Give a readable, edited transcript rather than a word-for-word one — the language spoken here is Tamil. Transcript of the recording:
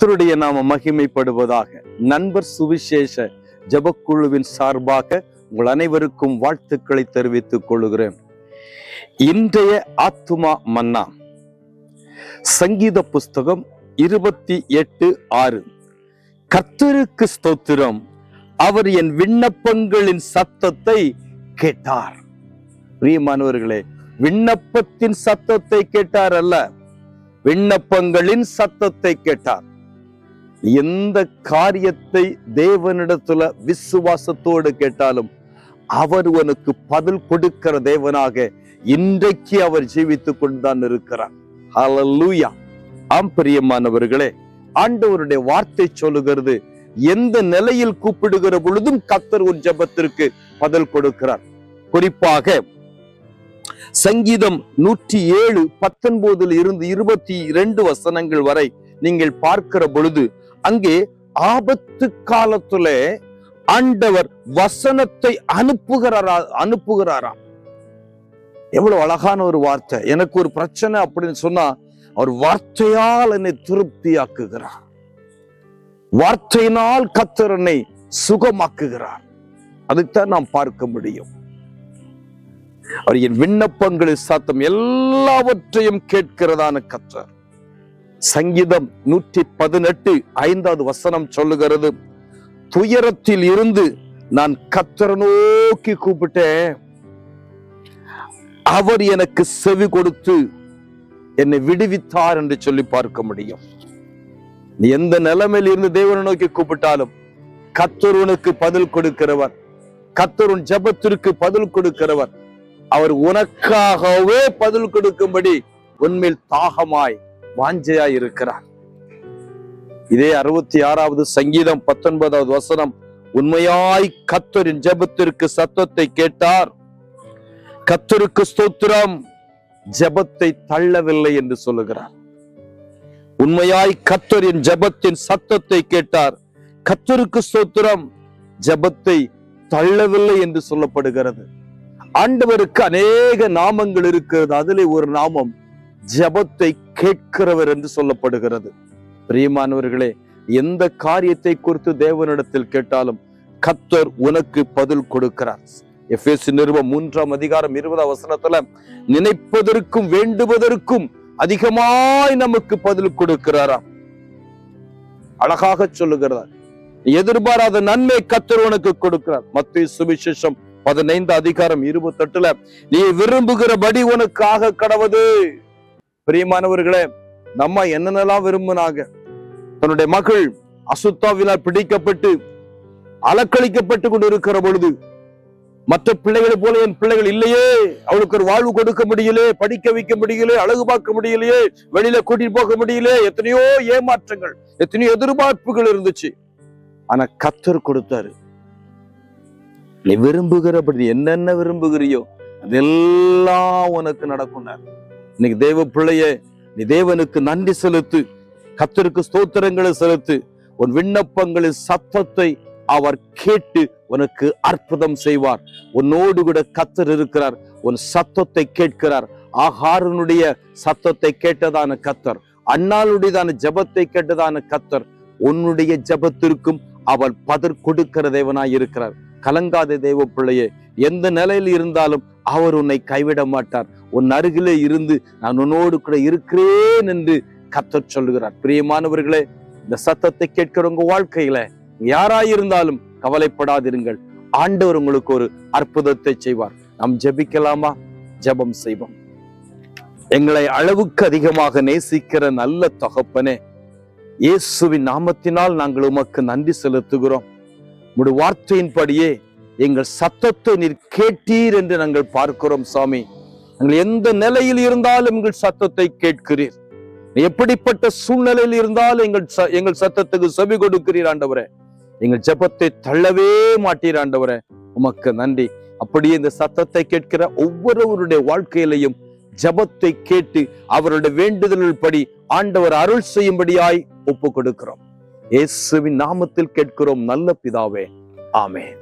கர்த்தருடைய நாம மகிமைப்படுவதாக. நண்பர் சுவிசேஷ ஜெபக்குழுவின் சார்பாக உங்கள் அனைவருக்கும் வாழ்த்துக்களை தெரிவித்துக் கொள்கிறேன். இன்றைய ஆத்துமா மன்னா சங்கீத புஸ்தகம் 28:6. கர்த்தருக்கு ஸ்தோத்திரம், அவர் என் விண்ணப்பங்களின் சத்தத்தை கேட்டார். பிரியமானவர்களே, விண்ணப்பத்தின் சத்தத்தை கேட்டார் அல்ல, விண்ணப்பங்களின் சத்தத்தை கேட்டார். எந்த காரியத்தை தேவனிடத்துல விசுவாசத்தோடு கேட்டாலும் அவர் உனக்கு பதில் கொடுக்கிற தேவனாக இன்றைக்கு அவர் ஜீவித்துக் கொண்டுதான் இருக்கிறார். ஹல்லேலூயா. ஆம் பிரியமானவர்களே, ஆண்டவருடைய வார்த்தை சொல்லுகிறது, எந்த நிலையில் கூப்பிடுகிற பொழுதும் கர்த்தர் உன் ஜெபத்திற்கு பதில் கொடுக்கிறார். குறிப்பாக சங்கீதம் 107:19 இருந்து 22 வசனங்கள் வரை நீங்கள் பார்க்கிற பொழுது அங்கே ஆபத்து காலத்துல ஆண்டவர் வசனத்தை அனுப்புகிறாராம். எவ்வளவு அழகான ஒரு வார்த்தை. எனக்கு ஒரு பிரச்சனை அப்படின்னு சொன்னா அவர் வார்த்தையால் என்னை திருப்தியாக்குகிறார். வார்த்தையினால் கர்த்தர் என்னை சுகமாக்குகிறார். அதுதான் நாம் பார்க்க முடியும். அவர் என் விண்ணப்பங்களின் சத்தம் எல்லாவற்றையும் கேட்கிறதான கர்த்தர். சங்கீதம் 118:5 வசனம் சொல்லுகிறது, துயரத்தில் இருந்து நான் கர்த்தரை நோக்கி கூப்பிட்டேன், அவர் எனக்கு செவி கொடுத்து என்னை விடுவித்தார் என்று சொல்லி பார்க்க முடியும். நீ எந்த நிலைமையில் இருந்து தேவனை நோக்கி கூப்பிட்டாலும் கர்த்தர் உனக்கு பதில் கொடுக்கிறவர். கர்த்தர் உன் ஜெபத்திற்கு பதில் கொடுக்கிறவர். அவர் உனக்காகவே பதில் கொடுக்கும்படி உன்மேல் தாகமாய் வாஞ்சையாய் இருக்கிறார். இதே 66வது சங்கீதம் 19வது வசனம், உண்மையாய் கர்த்தரின் ஜெபத்திற்கு சத்தத்தை கேட்டார், கர்த்தருக்கு ஸ்தோத்திரம், ஜெபத்தை தள்ளவில்லை என்று சொல்லுகிறார். உண்மையாய் கர்த்தரின் ஜெபத்தின் சத்தத்தை கேட்டார், கர்த்தருக்கு ஸ்தோத்திரம், ஜெபத்தை தள்ளவில்லை என்று சொல்லப்படுகிறது. ஆண்டவருக்கு அநேக நாமங்கள் இருக்கிறது. அதிலே ஒரு நாமம் ஜெபத்தை கேட்கிறவர் என்று சொல்லப்படுகிறது. பிரியமானவர்களே, எந்த காரியத்தை குறித்து தேவனிடத்தில் கேட்டாலும் கர்த்தர் உனக்கு பதில் கொடுக்கிறார். எபேசு நிருபம் 3:20 வசனத்துல, நினைப்பதற்கும் வேண்டுவதற்கும் அதிகமாய் நமக்கு பதில் கொடுக்கிறாராம். அழகாக சொல்லுகிறார், எதிர்பாராத நன்மை கர்த்தர் உனக்கு கொடுக்கிறார். மத்தேயு சுவிசேஷம் 15:28, நீ விரும்புகிறபடி உனக்கு ஆக கடவது. பிரியமானவர்களே, நம்ம என்னென்னலாம் விரும்பினாங்க. தன்னுடைய மகள் அசுத்தாவினால் பிடிக்கப்பட்டு அலக்களிக்கப்பட்டு கொண்டு இருக்கிற பொழுது, மற்ற பிள்ளைகளை போல என் பிள்ளைகள் இல்லையே, அவளுக்கு ஒரு வாழ்வு கொடுக்க முடியலே, படிக்க வைக்க முடியலே, அழகு பார்க்க முடியலையே, வெளியில கூட்டிட்டு போக முடியல, எத்தனையோ ஏமாற்றங்கள், எத்தனையோ எதிர்பார்ப்புகள் இருந்துச்சு. ஆனா கர்த்தர் கொடுத்தாரு. நீ விரும்புகிறபடி என்னென்ன விரும்புகிறியோ அதெல்லாம் உனக்கு நடக்கும். இன்னைக்கு தேவ பிள்ளைய, நீ தேவனுக்கு நன்றி செலுத்து, கர்த்தருக்கு ஸ்தோத்திரங்களை செலுத்து. உன் விண்ணப்பங்களின் சத்தத்தை அவர் கேட்டு உனக்கு அற்புதம் செய்வார். உன்னோடு கூட கர்த்தர் இருக்கிறார், உன் சத்தத்தை கேட்கிறார். ஆகாரனுடைய சத்தத்தை கேட்டதான கர்த்தர், அன்னாளுடையதான ஜெபத்தை கேட்டதான கர்த்தர் உன்னுடைய ஜெபத்திற்கும் அவர் பதில் கொடுக்கிற தேவனாய் இருக்கிறார். கலங்காத தேவ பிள்ளையே, எந்த நிலையில் இருந்தாலும் அவர் உன்னை கைவிட மாட்டார். உன் அருகிலே இருந்து நான் உன்னோடு கூட இருக்கிறேன் என்று கர்த்தர் சொல்லுகிறார். பிரியமானவர்களே, இந்த சத்தத்தை கேட்கிற உங்க வாழ்க்கையில யாராயிருந்தாலும் கவலைப்படாதிருங்கள். ஆண்டவர் உங்களுக்கு ஒரு அற்புதத்தை செய்வார். நாம் ஜெபிக்கலாமா? ஜெபம் செய்வோம். எங்களை அளவுக்கு அதிகமாக நேசிக்கிற நல்ல தகப்பனே, இயேசுவின் நாமத்தினால் நாங்கள் உமக்கு நன்றி செலுத்துகிறோம். உம்முடைய வார்த்தையின்படியே எங்கள் சத்தத்தை நீர் கேட்டீர் என்று நாங்கள் பார்க்கிறோம். சாமி, நாங்கள் எந்த நிலையில் இருந்தாலும் எங்கள் சத்தத்தை கேட்கிறீர். எப்படிப்பட்ட சூழ்நிலையில் இருந்தாலும் எங்கள் சத்தத்துக்கு செவி கொடுக்கிறீர் ஆண்டவரே. எங்கள் ஜெபத்தை தள்ளவே மாட்டீர் ஆண்டவரே. உமக்கு நன்றி. அப்படியே இந்த சத்தத்தை கேட்கிற ஒவ்வொருவருடைய வாழ்க்கையிலையும் ஜெபத்தை கேட்டு அவருடைய வேண்டுதல்கள் படி ஆண்டவர் அருள் செய்யும்படியாய் ஒப்பு கொடுக்கிறோம். இயேசுவின் நாமத்தில் கேட்கிறோம் நல்ல பிதாவே, ஆமென்.